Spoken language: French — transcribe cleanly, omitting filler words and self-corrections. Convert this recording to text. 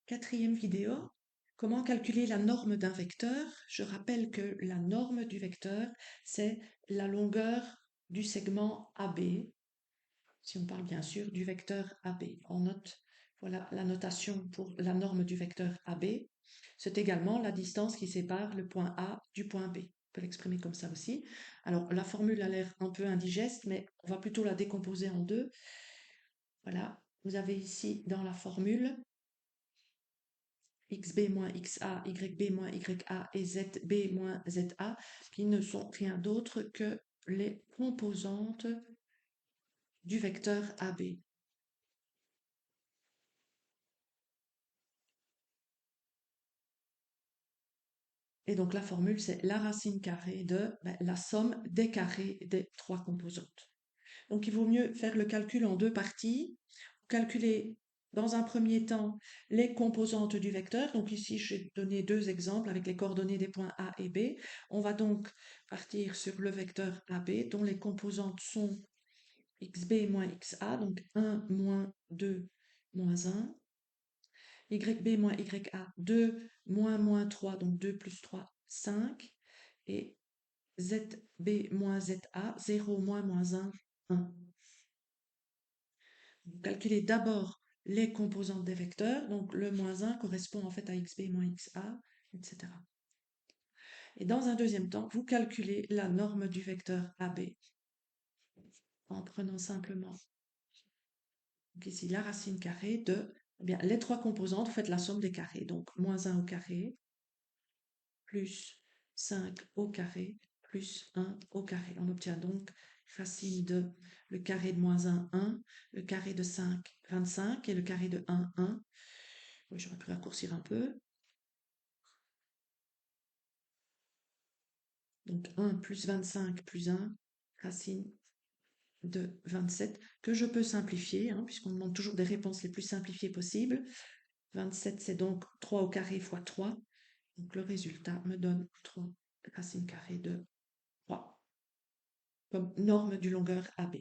Quatrième vidéo, comment calculer la norme d'un vecteur? Je rappelle que la norme du vecteur, c'est la longueur du segment AB, si on parle bien sûr du vecteur AB. On note, voilà la notation pour la norme du vecteur AB. C'est également la distance qui sépare le point A du point B. On peut l'exprimer comme ça aussi. Alors, la formule a l'air un peu indigeste, mais on va plutôt la décomposer en deux. Voilà, vous avez ici dans la formule xb moins xa, yb moins ya et zb moins za, qui ne sont rien d'autre que les composantes du vecteur AB. Et donc la formule, c'est la racine carrée de la somme des carrés des trois composantes. Donc il vaut mieux faire le calcul en deux parties. Calculer dans un premier temps les composantes du vecteur. Donc ici, j'ai donné deux exemples avec les coordonnées des points A et B. On va donc partir sur le vecteur AB dont les composantes sont xb moins xa, donc 1 moins 2 moins 1. YB moins YA, 2 moins 3, donc 2 plus 3, 5. Et ZB moins ZA, 0 moins 1, 1. Vous calculez d'abord les composantes des vecteurs, donc le moins 1 correspond en fait à xb moins xa, etc. Et dans un deuxième temps, vous calculez la norme du vecteur AB en prenant simplement donc ici la racine carrée de les trois composantes, vous faites la somme des carrés, donc moins 1 au carré, plus 5 au carré, plus 1 au carré. On obtient donc racine de le carré de moins 1, 1, le carré de 5, 25, et le carré de 1, 1. Oui, j'aurais pu raccourcir un peu. Donc 1 plus 25 plus 1, racine de 27, que je peux simplifier, puisqu'on demande toujours des réponses les plus simplifiées possibles. 27, c'est donc 3 au carré fois 3. Donc le résultat me donne 3 racine carrée de 3 comme norme du longueur AB.